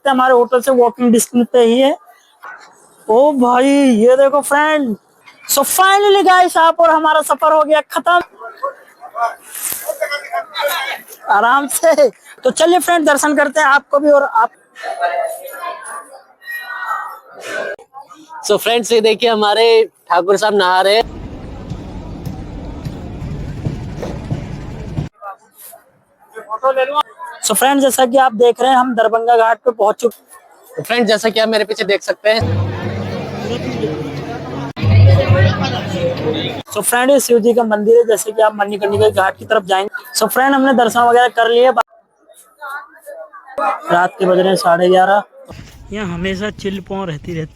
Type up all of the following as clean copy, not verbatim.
सकते हैं हमारे होटल से वॉकिंग डिस्टेंस पे ही है। ओ भाई ये देखो फ्रेंड, सो फाइनली गाइस आप और हमारा सफर हो गया खत्म आराम से। तो चलिए फ्रेंड दर्शन करते हैं आपको भी और आप। सो फ्रेंड्स ये देखिए हमारे ठाकुर साहब नहा रहे हैं। सो फ्रेंड जैसा कि आप देख रहे हैं हम दरभंगा घाट पे पहुंच चुके। तो फ्रेंड्स जैसा कि आप मेरे पीछे देख सकते हैं, सो फ्रेंड ये शिव जी का मंदिर है, जैसे कि आप मणिकर्णिका घाट की तरफ जाएंगे। सो फ्रेंड हमने दर्शन वगैरह कर लिए। रात के बज रहे हैं 11:30। यहाँ हमेशा चिल पौ रहती है।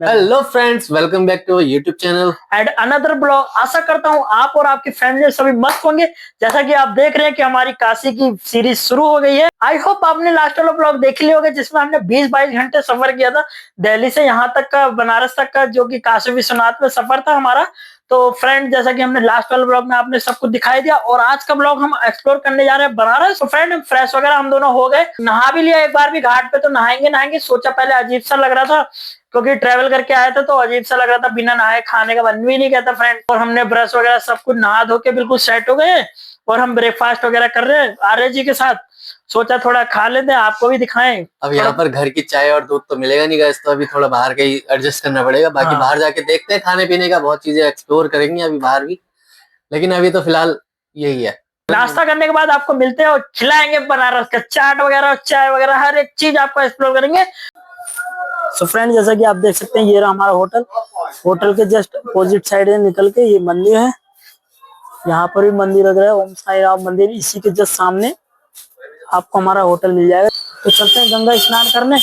Hello friends, welcome back to YouTube channel and another blog. आशा करता हूँ आप और आपकी फैमिली सभी मस्त होंगे। जैसा कि आप देख रहे हैं कि हमारी काशी की सीरीज शुरू हो गई है। आई होप आपने लास्ट वाला ब्लॉग देख लिया होगा जिसमें हमने 20-22 घंटे सफर किया था दिल्ली से यहाँ तक का, बनारस तक का, जो कि काशी विश्वनाथ में सफर था हमारा। तो फ्रेंड जैसा कि हमने लास्ट वाले ब्लॉग में आपने सब कुछ दिखाई दिया और आज का ब्लॉग हम एक्सप्लोर करने जा रहे हैं बनारस। तो फ्रेंड फ्रेश वगैरह हम दोनों हो गए, नहा भी लिया एक बार भी घाट पे। तो नहाएंगे सोचा, पहले अजीब सा लग रहा था क्योंकि ट्रेवल करके आया था तो अजीब सा लग रहा था, बिना नहाए खाने का मन भी नहीं कहता फ्रेंड। और हमने ब्रश वगैरह सब कुछ नहा धो के बिल्कुल सेट हो गए और हम ब्रेकफास्ट वगैरह कर रहे हैं आर्य जी के साथ। सोचा थोड़ा खा लेते हैं, आपको भी दिखाएं। अब यहाँ पर घर की चाय और दूध तो मिलेगा नहीं गाइस, तो अभी थोड़ा बाहर का ही एडजस्ट करना पड़ेगा। बाकी बाहर जाके देखते हैं, खाने पीने का बहुत चीजें एक्सप्लोर करेंगे अभी बाहर भी, लेकिन अभी तो फिलहाल यही है। नाश्ता करने के बाद आपको मिलते हैं और खिलाएंगे बनारस का चाट वगैरह, चाय वगैरह, हर एक चीज आपको एक्सप्लोर करेंगे। सो फ्रेंड जैसा कि आप देख सकते हैं ये रहा हमारा होटल। होटल के जस्ट अपोजिट साइड से निकल के ये मंदिर है, यहाँ पर भी मंदिर लग रहा है, ओम साई राम मंदिर। इसी के जस्ट सामने आपको हमारा होटल मिल जाएगा। तो चलते हैं गंगा स्नान करने।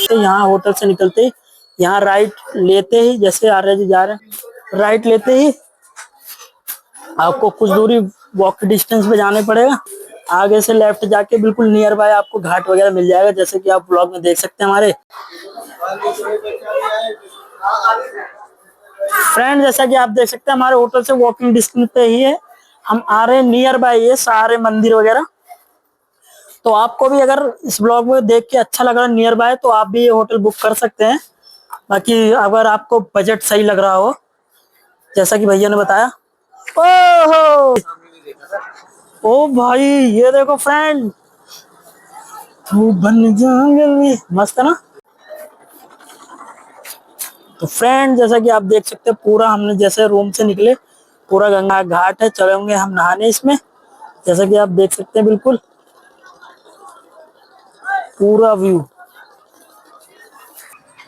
तो यहाँ होटल से निकलते ही यहाँ राइट लेते ही, जैसे आर्य जी जा रहे हैं, राइट लेते ही आपको कुछ दूरी वॉक डिस्टेंस पे जाने पड़ेगा। आगे से लेफ्ट जाके बिल्कुल नियर बाय आपको घाट वगैरह मिल जाएगा, जैसे कि आप ब्लॉग में देख सकते हैं हमारे फ्रेंड। जैसा कि आप देख सकते हैं हमारे होटल से वॉकिंग डिस्टेंस पे ही है, हम आ रहे हैं नियर बाय ये सारे मंदिर वगैरह। तो आपको भी अगर इस ब्लॉग में देख के अच्छा लग रहा है नियर बाय, तो आप भी ये होटल बुक कर सकते हैं। बाकी अगर आपको बजट सही लग रहा हो, जैसा कि भैया ने बताया। ओहो ओ भाई ये देखो फ्रेंड, तू बन जाएंगे, मस्त है ना। तो फ्रेंड जैसा कि आप देख सकते हैं पूरा हमने जैसे रूम से निकले पूरा गंगा घाट है, चलेंगे हम नहाने इसमें। जैसा कि आप देख सकते हैं बिल्कुल पूरा व्यू।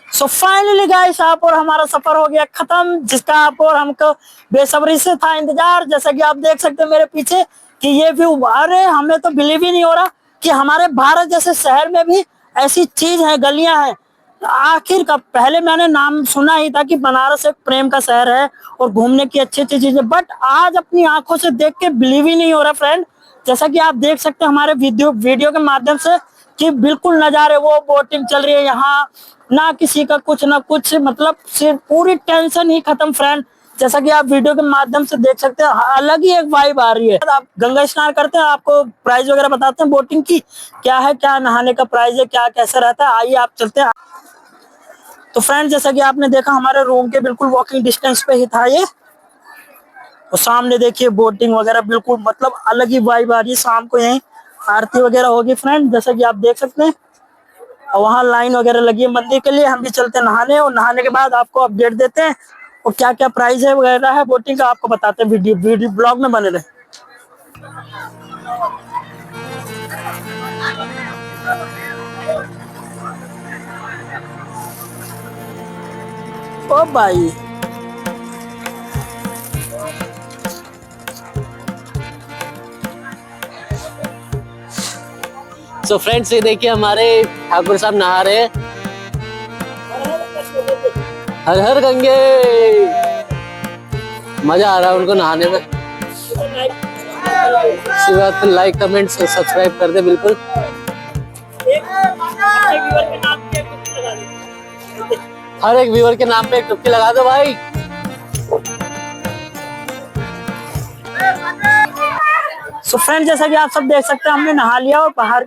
सो फाइनली गाइस आप और हमारा सफर हो गया खत्म, जिसका आप और हमको बेसब्री से था इंतजार। जैसा कि आप देख सकते हैं मेरे पीछे कि ये व्यू, अरे हमें तो बिलीव ही नहीं हो रहा कि हमारे भारत जैसे शहर में भी ऐसी चीज है, गलियां हैं। आखिर का पहले मैंने नाम सुना ही था कि बनारस एक प्रेम का शहर है और घूमने की अच्छी अच्छी चीजें, बट आज अपनी आंखों से देख के बिलीव ही नहीं हो रहा फ्रेंड। जैसा कि आप देख सकते हैं हमारे वीडियो के माध्यम से कि बिल्कुल नजारे, वो बोटिंग चल रही है यहाँ, ना किसी का कुछ ना कुछ, मतलब सिर्फ पूरी टेंशन ही खत्म फ्रेंड। जैसा कि आप वीडियो के माध्यम से देख सकते हैं अलग ही एक वाइब आ रही है। आप गंगा स्नान करते हैं, आपको प्राइस वगैरह बताते हैं बोटिंग की क्या है, क्या नहाने का प्राइस है, क्या कैसा रहता है। आइए आप चलते हैं। तो फ्रेंड जैसा कि आपने देखा हमारे रूम के बिल्कुल वॉकिंग डिस्टेंस पे ही था ये, और सामने देखिए बोटिंग वगैरह, बिल्कुल मतलब अलग ही वाइब आ रही है। शाम को यहीं आरती वगैरह होगी फ्रेंड, जैसा कि आप देख सकते हैं। और वहाँ लाइन वगैरह लगी है मंदिर के लिए। हम भी चलते हैं नहाने, और नहाने के बाद आपको अपडेट देते हैं और क्या क्या प्राइस है वगैरह है बोटिंग का आपको बताते हैं। वीडियो ब्लॉग में बने रहे। ओ भाई सो फ्रेंड्स ये देखिए हमारे ठाकुर साहब नहा रहे हैं। हर हर गंगे, मजा आ रहा है उनको नहाने में। लाइक कमेंट सब्सक्राइब कर दे बिल्कुल। हर एक व्यूअर के नाम पे एक डुबकी लगा दो भाई। सो फ्रेंड, जैसा कि आप सब देख सकते हैं, हमने नहा लिया और बाहर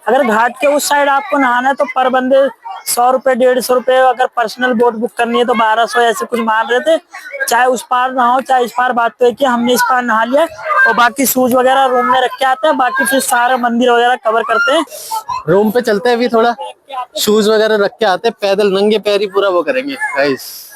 अगर घाट के उस साइड आपको नहाना है तो पर बंदे 100 रुपए 150 रुपए, अगर पर्सनल बोट बुक करनी है तो 1200 ऐसे कुछ मान रहे थे। चाहे उस पार नहाओ चाहे इस पार, बात तो है कि हमने इस पार नहा लिया और बाकी शूज वगैरह रूम में रख के आते हैं, बाकी फिर सारा मंदिर वगैरह कवर करते हैं। रूम पे चलते हैं अभी, थोड़ा शूज वगैरह रख के आते हैं, पैदल नंगे पैर ही पूरा वो करेंगे गाइस।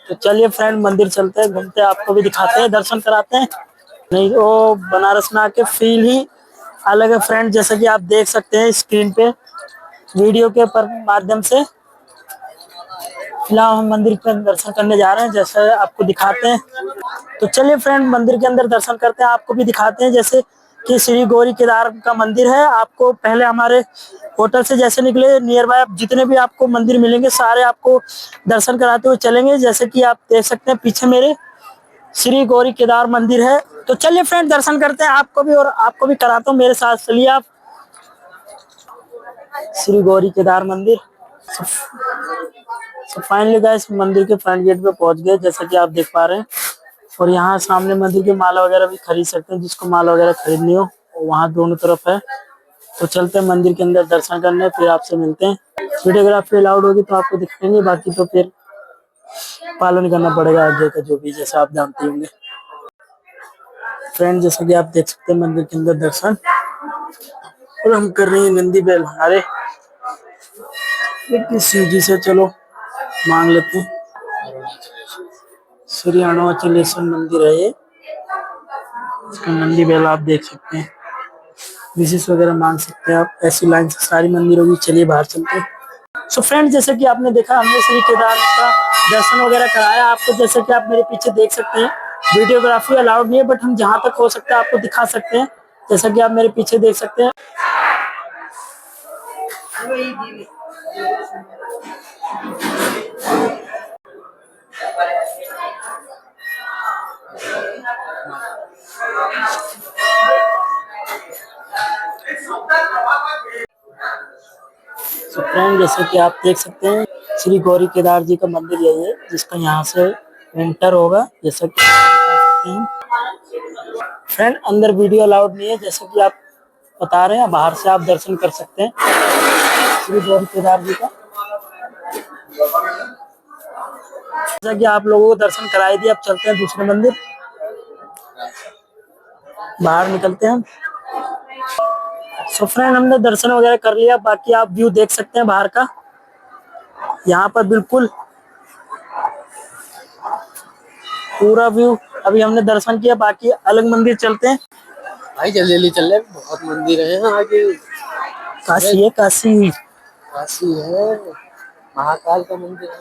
तो चलिए फ्रेंड, मंदिर चलते हैं, घूमते हैं, आपको भी दिखाते हैं, दर्शन कराते हैं। नहीं, वो बनारस में आके फील ही अलग है फ्रेंड। जैसा कि आप देख सकते हैं स्क्रीन पे वीडियो के पर माध्यम से। फिलहाल हम मंदिर के दर्शन करने जा रहे हैं, जैसे आपको दिखाते हैं। तो चलिए फ्रेंड, मंदिर के अंदर दर्शन करते हैं, आपको भी दिखाते हैं। जैसे कि श्री गौरी केदार का मंदिर है। आपको पहले हमारे होटल से जैसे निकले, नियर बाय जितने भी आपको मंदिर मिलेंगे सारे आपको दर्शन कराते हुए चलेंगे। जैसे कि आप देख सकते हैं पीछे मेरे श्री गौरी केदार मंदिर है। तो चलिए फ्रेंड, दर्शन करते हैं, आपको भी और आपको भी कराता हूँ, मेरे साथ चलिए आप। श्री गौरी केदार मंदिर। तो फाइनली गाइस, मंदिर के फ्रंट गेट पे पहुंच गए, जैसा कि आप देख पा रहे हैं। और यहाँ सामने मंदिर की माला वगैरह भी खरीद सकते हैं, जिसको माला वगैरह खरीदनी हो वहाँ दोनों तरफ है। तो चलते हैं मंदिर के अंदर दर्शन करने, फिर आपसे मिलते हैं। वीडियोग्राफी अलाउड होगी तो आपको दिखाएंगे, बाकी तो फिर पालन करना पड़ेगा आगे का, जो भी जैसा आप जानते होंगे। फ्रेंड, जैसा कि आप देख सकते हैं मंदिर के अंदर दर्शन, और हम कर रहे हैं नंदी बैल हमारे शिव जी से। चलो मांग लेते हैं। श्री अरुणाचलेश्वर मंदिर है ये, इसका नंदी बैल आप देख सकते हैं। विशेष वगैरह मांग सकते हैं आप, ऐसी लाइन से सारी मंदिर होगी। चलिए बाहर चलते हैं। सो फ्रेंड, जैसे कि आपने देखा, हमने श्री केदार का दर्शन वगैरह कराया आपको। जैसे कि आप मेरे पीछे देख सकते हैं, वीडियोग्राफी अलाउड नहीं है, बट हम जहां तक हो सकता है आपको दिखा सकते हैं। जैसा कि आप मेरे पीछे देख सकते हैं। तो फ्रेंड, जैसे कि आप देख सकते हैं, श्री गौरी केदार जी का मंदिर यही है, जिसका यहाँ से एंटर होगा। जैसा कि आप देख सकते हैं फ्रेंड, अंदर वीडियो अलाउड नहीं है, जैसा कि आप बता रहे हैं। बाहर से आप दर्शन कर सकते हैं श्री गौरी केदार जी का। जैसा कि आप लोगों को दर्शन कराई दिए, अब चलते हैं दूसरे मंदिर, बाहर निकलते हैं। सो फ्रेंड, हमने दर्शन वगैरह कर लिया, बाकी आप व्यू देख सकते हैं बाहर का। यहाँ पर बिल्कुल पूरा व्यू, अभी हमने दर्शन किया, बाकी अलग मंदिर चलते हैं। भाई जल्दी जल्दी चल रहे, बहुत मंदिर है यहाँ आगे। काशी है, काशी काशी है, महाकाल का मंदिर है।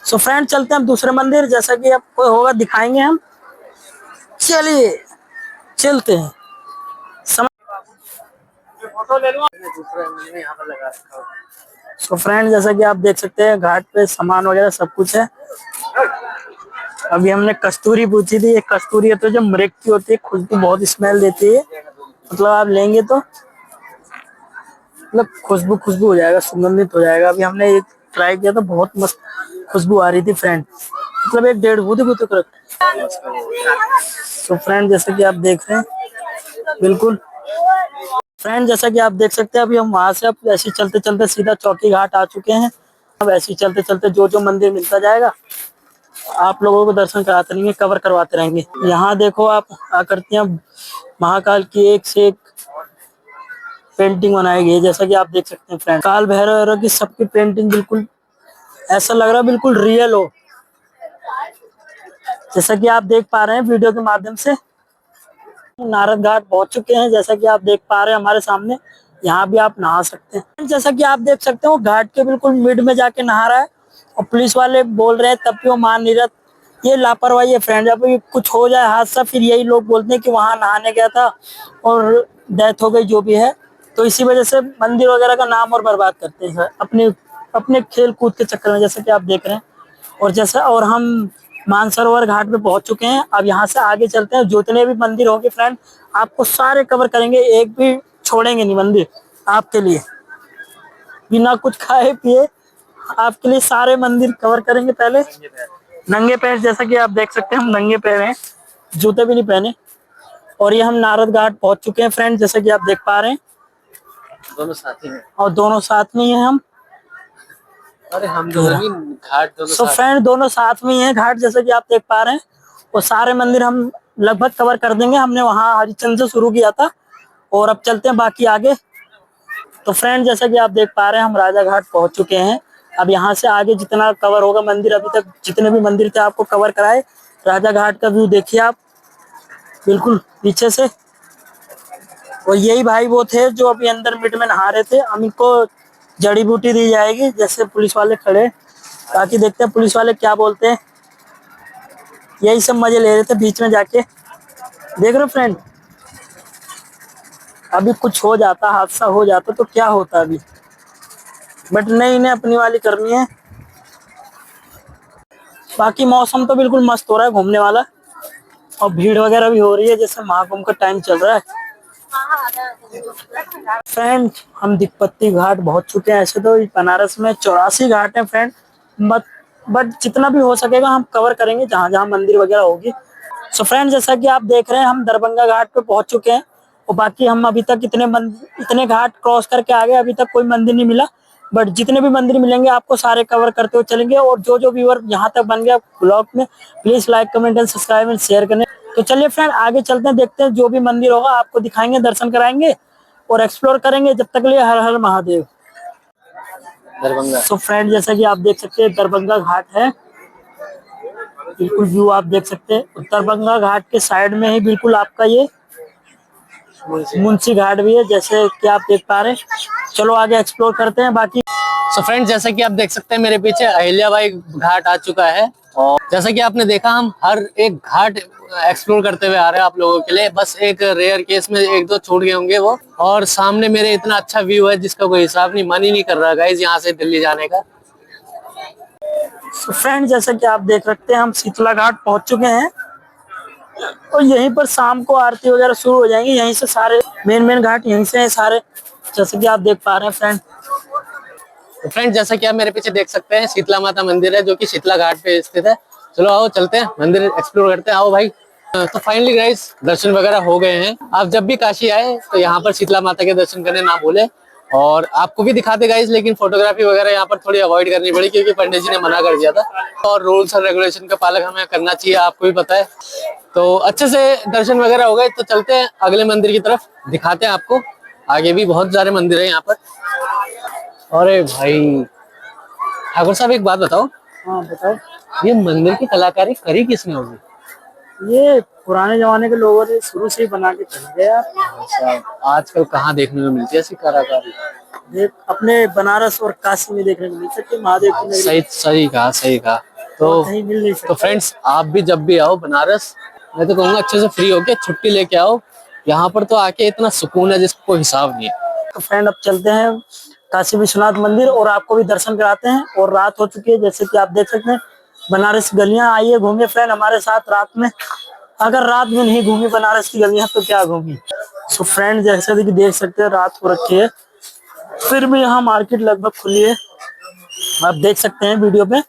सो फ्रेंड, चलते हैं हम दूसरे मंदिर, जैसा कि अब कोई होगा दिखाएंगे हम। चलिए चलते हैं। फोटो ले लूं। यहाँ पर लगा रखा है। सो फ्रेंड, जैसा कि आप देख सकते हैं, घाट पे सामान वगैरह सब कुछ है। अभी हमने कस्तूरी पूछी थी। ये कस्तूरी है तो जो मृग की होती है, खुशबू बहुत स्मेल देती है, मतलब आप लेंगे तो मतलब खुशबू खुशबू हो जाएगा, सुगंधित हो जाएगा। अभी हमने एक ट्राई किया तो बहुत मस्त खुशबू आ रही थी फ्रेंड, मतलब एक 1.5 बूंद कर। तो फ्रेंड, जैसा कि आप देख रहे हैं, बिल्कुल फ्रेंड, जैसा कि आप देख सकते हैं, अभी हम वहां से अब ऐसे चलते चलते सीधा चौकी घाट आ चुके हैं। अब ऐसे चलते चलते जो जो मंदिर मिलता जाएगा आप लोगों को दर्शन कराते रहेंगे, कवर करवाते रहेंगे। यहाँ देखो आप आकृतियां महाकाल की एक से एक पेंटिंग बनाई गई है, जैसा कि आप देख सकते हैं फ्रेंड। काल भैरव की सबकी पेंटिंग बिल्कुल ऐसा लग रहा है बिल्कुल रियल हो, जैसा कि आप देख पा रहे हैं वीडियो के माध्यम से। नारद घाट पहुंच चुके हैं, जैसा कि आप देख पा रहे हैं हमारे सामने। यहाँ भी आप नहा सकते हैं। जैसा कि आप देख सकते हो, घाट के बिल्कुल मिड में जाके नहा रहा है। और पुलिस वाले बोल रहे हैं तब भी वो मान नहीं रहा। ये लापरवाही है फ्रेंड। जब भी कुछ हो जाए हादसा फिर यही लोग बोलते हैं कि वहां नहाने गया था और डेथ हो गई, जो भी है। तो इसी वजह से मंदिर वगैरह का नाम और बर्बाद करते हैं सर, अपने अपने खेल कूद के चक्कर में, जैसे कि आप देख रहे हैं। और हम मानसरोवर घाट पे पहुंच चुके हैं। अब यहाँ से आगे चलते हैं। जितने भी मंदिर होंगे फ्रेंड आपको सारे कवर करेंगे, एक भी छोड़ेंगे नहीं मंदिर आपके लिए। बिना कुछ खाए पिए आपके लिए सारे मंदिर कवर करेंगे। पहले नंगे पैर, जैसा कि आप देख सकते हैं हम नंगे पैर हैं, जूते भी नहीं पहने। और ये हम नारद घाट पहुंच चुके हैं फ्रेंड, जैसा कि आप देख पा रहे हैं। दोनों साथी हैं। और दोनों साथ में ही हैं हम। अरे हम दोनों ही घाट दोनों सो साथ। फ्रेंड दोनों साथ में ही हैं घाट, जैसा कि आप देख पा रहे हैं। वो सारे मंदिर हम लगभग कवर कर देंगे। हमने वहां हरिचंद से शुरू किया था और अब चलते हैं बाकी आगे। तो फ्रेंड जैसा कि आप देख पा रहे हैं हम राजा घाट पहुंच चुके हैं। अब यहाँ से आगे जितना कवर होगा मंदिर, अभी तक जितने भी मंदिर थे आपको कवर कराए। राजा घाट का व्यू देखिए आप बिल्कुल पीछे से। और यही भाई वो थे जो अभी अंदर मिड में नहा रहे थे। हम इनको जड़ी बूटी दी जाएगी, जैसे पुलिस वाले खड़े, ताकि देखते हैं पुलिस वाले क्या बोलते हैं। यही सब मजे ले रहे थे बीच में जाके। देख रहे हो फ्रेंड, अभी कुछ हो जाता, हादसा हो जाता तो क्या होता अभी, बट नहीं, इन्हें अपनी वाली करनी है। बाकी मौसम तो बिल्कुल मस्त हो रहा है घूमने वाला। और भीड़ वगैरह भी हो रही है, जैसे महाकुंभ का टाइम चल रहा है। फ्रेंड हम दिक्पत्ति घाट पहुंच चुके हैं। ऐसे तो बनारस में 84 घाट हैं फ्रेंड, बट जितना भी हो सकेगा हम कवर करेंगे जहां जहां मंदिर वगैरह होगी। सो फ्रेंड जैसा कि आप देख रहे हैं हम दरभंगा घाट पे पहुंच चुके हैं। और बाकी हम अभी तक इतने घाट क्रॉस करके आ गए, अभी तक कोई मंदिर नहीं मिला। बट जितने भी मंदिर मिलेंगे आपको सारे कवर करते हुए चलेंगे। और जो व्यूअर यहाँ तक बन गया ब्लॉग में, please like comment and subscribe and share करें। तो चलिए फ्रेंड आगे चलते हैं, देखते हैं जो भी मंदिर होगा आपको दिखाएंगे, दर्शन कराएंगे और एक्सप्लोर करेंगे। जब तक लिए हर हर महादेव। दरभंगा। तो फ्रेंड जैसा कि आप देख सकते हैं दरभंगा घाट है, बिल्कुल व्यू आप देख सकते हैं। दरभंगा घाट के साइड में ही बिल्कुल आपका ये मुंशी घाट भी है, जैसे कि आप देख पा रहे हैं। चलो आगे एक्सप्लोर करते हैं बाकी। सो फ्रेंड जैसा कि आप देख सकते हैं मेरे पीछे अहिल्याबाई घाट आ चुका है। और जैसा कि आपने देखा हम हर एक घाट एक्सप्लोर करते हुए आ रहे हैं आप लोगों के लिए। बस एक रेयर केस में एक दो छूट गए होंगे वो। और सामने मेरे इतना अच्छा व्यू है जिसका कोई हिसाब नहीं, मन ही नहीं कर रहा गाइस यहाँ से दिल्ली जाने का। तो फ्रेंड जैसा कि आप देख सकते हैं हम शीतला घाट पहुंच चुके हैं। और यहीं पर शाम को आरती वगैरह शुरू हो जाएंगी। यहीं से सारे मेन घाट यहीं से हैं सारे, जैसे कि आप देख पा रहे हैं फ्रेंड। तो फ्रेंड जैसा कि आप मेरे पीछे देख सकते हैं शीतला माता मंदिर है जो कि शीतला घाट पे स्थित है। चलो आओ चलते हैं मंदिर एक्सप्लोर करते हैं, आओ भाई। तो फाइनली गाइस दर्शन वगैरह हो गए हैं। आप जब भी काशी आए तो यहाँ पर शीतला माता के दर्शन करने ना भूले। और आपको भी दिखाते गाइस, लेकिन फोटोग्राफी वगैरह यहाँ पर थोड़ी अवॉइड करनी पड़ी क्योंकि पंडित जी ने मना कर दिया था। और रूल्स और रेगुलेशन का पालन हमें करना चाहिए, आपको भी पता है। तो अच्छे से दर्शन वगैरह हो गए, तो चलते हैं अगले मंदिर की तरफ, दिखाते हैं आपको। आगे भी बहुत सारे मंदिर है यहाँ पर। अरे भाई ठाकुर साहब एक बात बताओ। हाँ बताओ। ये मंदिर की कलाकारी करी किसने होगी? ये पुराने जमाने के लोगों ने शुरू से ही बना के चल गए यार। आजकल कहाँ देखने को मिलती है ऐसी कलाकारी? ये अपने बनारस और काशी में देखने को मिल सकती है, महादेव की नगरी। सही सही कहा, सही कहा। तो कहीं मिल नहीं सकता। फ्रेंड्स आप भी जब भी आओ बनारस, मैं तो कहूँगा अच्छे से फ्री होके छुट्टी लेके आओ। यहाँ पर तो आके इतना सुकून है जिसका कोई हिसाब नहीं है। तो फ्रेंड अब चलते हैं काशी विश्वनाथ मंदिर और आपको भी दर्शन कराते हैं। और रात हो चुकी है, जैसे कि आप देख सकते हैं बनारस गलियां। आइए घूमिए फ्रेंड हमारे साथ रात में। अगर रात में नहीं घूमी बनारस की गलियां तो क्या घूमी। सो फ्रेंड जैसे कि देख सकते हैं रात हो रखी है, फिर भी यहाँ मार्केट लगभग खुली है, आप देख सकते हैं वीडियो पे।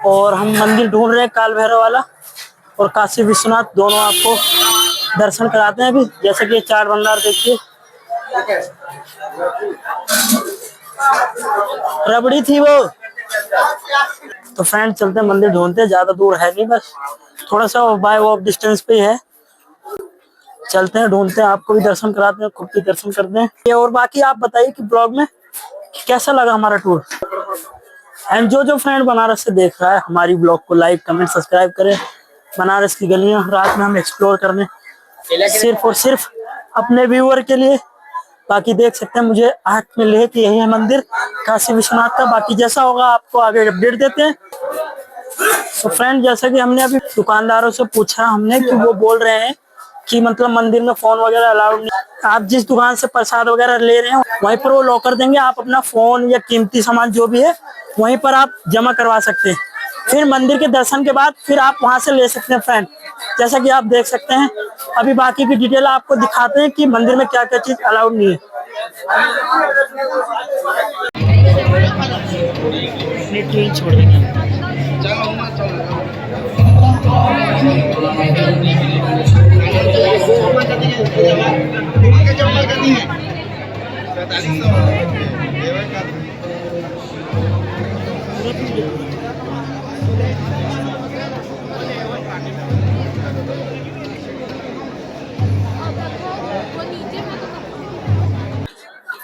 और हम मंदिर ढूंढ रहे हैं काल भैरव वाला और काशी विश्वनाथ, दोनों आपको दर्शन कराते हैं अभी। जैसे कि चार भंडार देखिए, रबड़ी थी वो। तो फ्रेंड चलते हैं मंदिर ढूंढते हैं, ज्यादा दूर है नहीं, बस थोड़ा सा बाय वॉक डिस्टेंस पे ही है। चलते हैं ढूंढते हैं, आपको भी दर्शन कराते हैं, खुद भी दर्शन करते हैं। ये और बाकी आप बताइए कि ब्लॉग में कैसा लगा हमारा टूर। एंड जो फ्रेंड बनारस से देख रहा है हमारी ब्लॉग को लाइक कमेंट सब्सक्राइब करें। बनारस की गलियां रात में हम एक्सप्लोर करने सिर्फ और सिर्फ अपने व्यूअर के लिए। बाकी देख सकते हैं मुझे 8 मिल रही है कि यही है मंदिर काशी विश्वनाथ का। बाकी जैसा होगा आपको आगे अपडेट देते हैं। तो फ्रेंड जैसा कि हमने अभी दुकानदारों से पूछा हमने कि वो बोल रहे हैं कि मतलब मंदिर में फोन वगैरह अलाउड नहीं। आप जिस दुकान से प्रसाद वगैरह ले रहे हैं वहीं पर वो लॉकर देंगे, आप अपना फोन या कीमती सामान जो भी है वहीं पर आप जमा करवा सकते हैं। फिर मंदिर के दर्शन के बाद फिर आप वहां से ले सकते हैं फ्रेंड, जैसा कि आप देख सकते हैं। अभी बाकी की डिटेल आपको दिखाते हैं कि मंदिर में क्या क्या चीज अलाउड नहीं है। छोड़ देंगे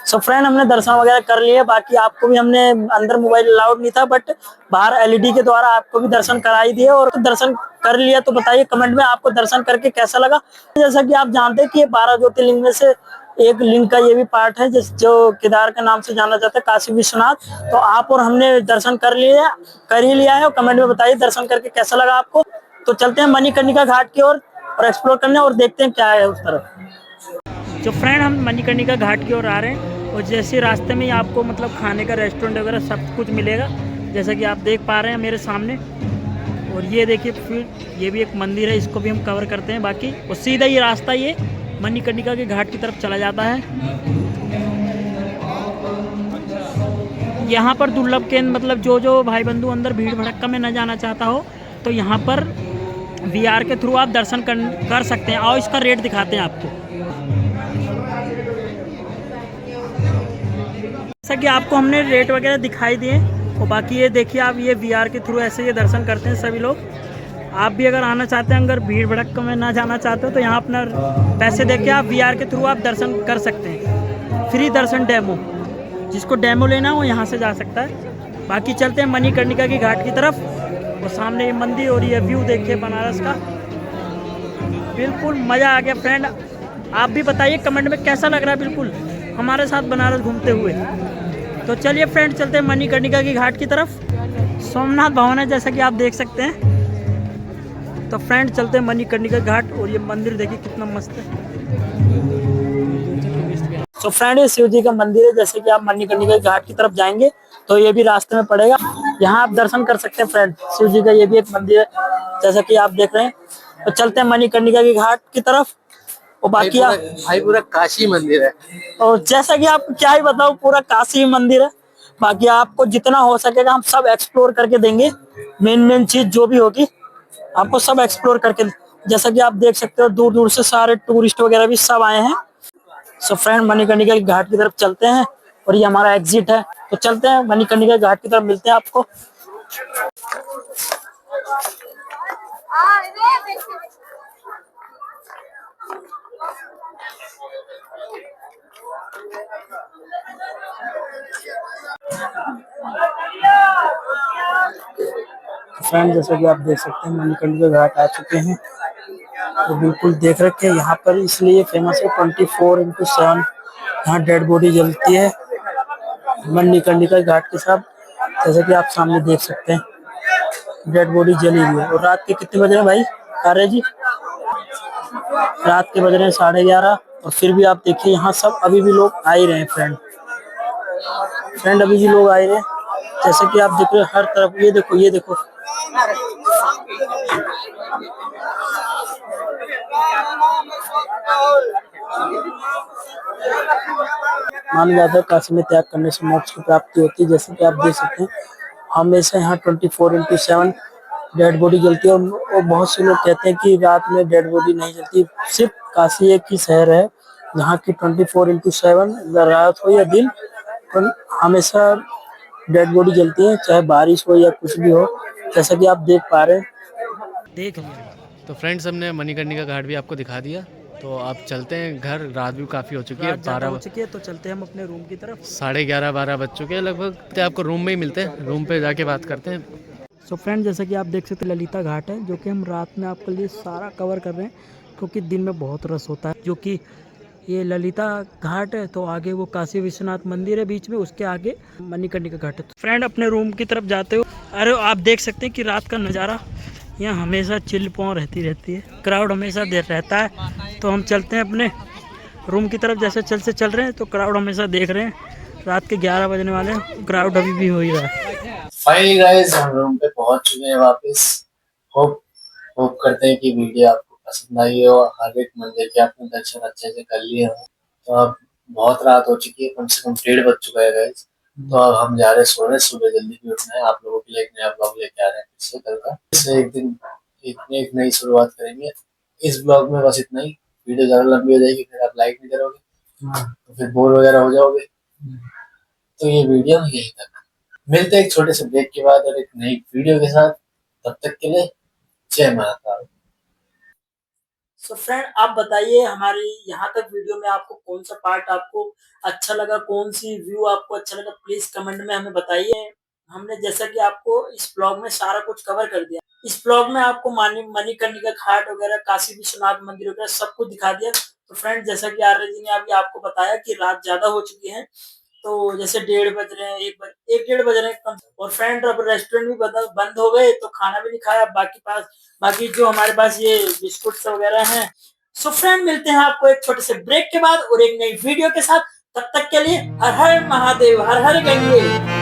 सो फ्रेंड हमने दर्शन वगैरह कर लिए। बाकी आपको भी हमने अंदर मोबाइल अलाउड नहीं था बट बाहर एलईडी के द्वारा आपको भी दर्शन करा ही दिए और दर्शन कर लिया। तो बताइए कमेंट में आपको दर्शन करके कैसा लगा। जैसा कि आप जानते हैं कि ये 12 ज्योतिर्लिंग में से एक लिंग का ये भी पार्ट है जो केदार के नाम से जाना जाता है, काशी विश्वनाथ। तो आप और हमने दर्शन कर ही लिया है और कमेंट में बताइए दर्शन करके कैसा लगा आपको। तो चलते हैं मणिकर्णिका घाट की ओर और एक्सप्लोर करने और देखते हैं क्या है उस तरफ। जो फ्रेंड हम मणिकर्णिका घाट की ओर आ रहे हैं और जैसे रास्ते में ही आपको मतलब खाने का रेस्टोरेंट वगैरह सब कुछ मिलेगा, जैसा कि आप देख पा रहे हैं मेरे सामने। और ये देखिए फिर ये भी एक मंदिर है, इसको भी हम कवर करते हैं। बाकी और सीधा ये रास्ता ये मणिकर्णिका के घाट की तरफ चला जाता है। यहाँ पर दुर्लभ केंद्र मतलब जो भाई बंधु अंदर भीड़ भड़क्का में न जाना चाहता हो तो यहाँ पर VR के थ्रू आप दर्शन कर सकते हैं। और इसका रेट दिखाते हैं आपको। जैसा कि आपको हमने रेट वगैरह दिखाई दिए और बाकी ये देखिए आप ये VR के थ्रू ऐसे ये दर्शन करते हैं सभी लोग। आप भी अगर आना चाहते हैं, अगर भीड़ भड़क में ना जाना चाहते हो तो यहाँ अपना पैसे देके आप VR के थ्रू आप दर्शन कर सकते हैं। फ्री दर्शन डेमो, जिसको डेमो लेना हो वो यहाँ से जा सकता है। बाकी चलते हैं मणिकर्णिका की घाट की तरफ और सामने ये मंदिर और ये व्यू देखिए बनारस का। बिल्कुल मज़ा आ गया फ्रेंड। आप भी बताइए कमेंट में कैसा लग रहा है बिल्कुल हमारे साथ बनारस घूमते हुए। तो चलिए फ्रेंड चलते हैं मणिकर्णिका की घाट की तरफ। सोमनाथ भवन है जैसा कि आप देख सकते हैं। तो फ्रेंड चलते हैं मणिकर्णिका घाट और ये मंदिर देखिए कितना मस्त है। तो फ्रेंड ये शिव जी का मंदिर है। जैसे कि आप मणिकर्णिका घाट की तरफ जाएंगे तो ये भी रास्ते में पड़ेगा, यहाँ आप दर्शन कर सकते हैं फ्रेंड। शिव जी का ये भी एक मंदिर है जैसा कि आप देख रहे हैं। तो चलते हैं मणिकर्णिका की घाट की तरफ और बाकी भाई पूरा काशी मंदिर है। और जैसा कि आपको क्या ही बताऊं, पूरा काशी मंदिर है। बाकी आपको जितना हो सकेगा हम सब एक्सप्लोर करके देंगे। मेन चीज जो भी होगी आपको सब एक्सप्लोर करके, जैसा कि आप देख सकते हो दूर दूर से सारे टूरिस्ट वगैरह भी सब आए हैं। सो फ्रेंड मणिकर्णिका की घाट की तरफ चलते हैं और ये हमारा एग्जिट है। तो चलते हैं मणिकर्णिका घाट की तरफ, मिलते हैं आपको। फ्रेंड जैसा कि आप देख सकते हैं मणिकर्णिका घाट आ चुके हैं। तो बिल्कुल देख रखे हैं यहाँ पर इसलिए फेमस है 24x7 यहाँ डेड बॉडी जलती है मणिकर्णिका घाट के साथ। जैसा कि आप सामने देख सकते हैं डेड बॉडी जली हुई है। और रात के कितने बज रहे हैं भाई कार्य जी? रात के बज रहे हैं 11:30 और फिर भी आप देखिए यहाँ सब अभी भी लोग आ ही रहे हैं फ्रेंड अभी भी लोग आ ही रहे हैं। जैसे कि आप देख रहे हैं हर तरफ ये देखो माना जाता है काशी में त्याग करने से मोक्ष की प्राप्ति होती है। जैसे कि आप देख सकते हैं हमेशा यहाँ 24x7 डेड बॉडी जलती है। और बहुत से लोग कहते हैं कि रात में डेड बॉडी नहीं जलती। सिर्फ काशी एक ही शहर है जहाँ की 24x7 रात हो या दिन तो हमेशा डेड बॉडी जलती है, चाहे बारिश हो या कुछ भी हो। जैसा कि आप देख पा रहे हैं। देख तो फ्रेंड्स हमने मणिकर्णिका घाट भी आपको दिखा दिया। तो आप चलते हैं घर, रात भी काफ़ी हो चुकी है, 12 हो चुकी है। तो चलते हैं हम अपने रूम की तरफ। 11:30-12 बज चुके हैं लगभग। तो आपको रूम में ही मिलते हैं, रूम पे जाके बात करते हैं। सो फ्रेंड जैसा कि आप देख सकते हैं ललिता घाट है जो कि हम रात में आपके लिए सारा कवर कर रहे हैं क्योंकि दिन में बहुत रश होता है। जो कि ये ललिता घाट है, तो आगे वो काशी विश्वनाथ मंदिर है बीच में, उसके आगे मणिकर्णिका घाट है। फ्रेंड अपने रूम की तरफ जाते हो, अरे आप देख सकते हैं कि रात का नज़ारा यहाँ हमेशा चिल पौ रहती है, क्राउड हमेशा देर रहता है। तो हम चलते हैं अपने रूम की तरफ, जैसे चल रहे हैं तो क्राउड हमेशा देख रहे हैं। रात के 11 बजने वाले हैं, क्राउड अभी भी हो ही रहा है। फाइनली गाइस हम रूम पे पहुंच चुके हैं वापस। होप होप करते हैं कि वीडियो आपको पसंद आई हो, हर एक मंदिर के आपने दर्शन अच्छे से कर लिए हो। तो अब बहुत रात हो चुकी है, कम से कम 1:30 बज चुका है गाइस। तो अब हम जा रहे हैं सोने, सुबह जल्दी भी उठना है। आप लोगों के लिए एक नया ब्लॉग लेके आ रहे हैं फिर से कल का। इससे एक दिन एक नई शुरुआत करेंगे। इस ब्लॉग में बस इतना ही। वीडियो ज्यादा लंबी हो जाएगी, फिर आप लाइक नहीं करोगे तो फिर बोर वगैरह हो जाओगे। तो ये वीडियो यही तक। मिलते हैं एक छोटे से ब्रेक के बाद और एक नई वीडियो के साथ। तब तक के लिए जय महाकाल। सो फ्रेंड आप बताइए हमारी यहाँ तक वीडियो में आपको कौन सा पार्ट आपको अच्छा लगा, कौन सी व्यू आपको अच्छा लगा, प्लीज कमेंट में हमें बताइए। हमने जैसा कि आपको इस ब्लॉग में सारा कुछ कवर कर दिया। इस ब्लॉग में आपको मणिकर्णिका घाट वगैरह, काशी विश्वनाथ मंदिर वगैरह सब कुछ दिखा दिया। तो फ्रेंड जैसा कि आर्य जी ने अभी आपको बताया कि रात ज्यादा हो चुकी है, तो जैसे 1:30 बज रहे हैं, 1 1 1:30 बज रहे हैं कम। और फ्रेंड अब रेस्टोरेंट भी बंद हो गए, तो खाना भी नहीं खाया। बाकी जो हमारे पास ये बिस्कुट वगैरह हैं। सो फ्रेंड मिलते हैं आपको एक छोटे से ब्रेक के बाद और एक नई वीडियो के साथ। तब तक के लिए हर हर महादेव, हर हर गंगे।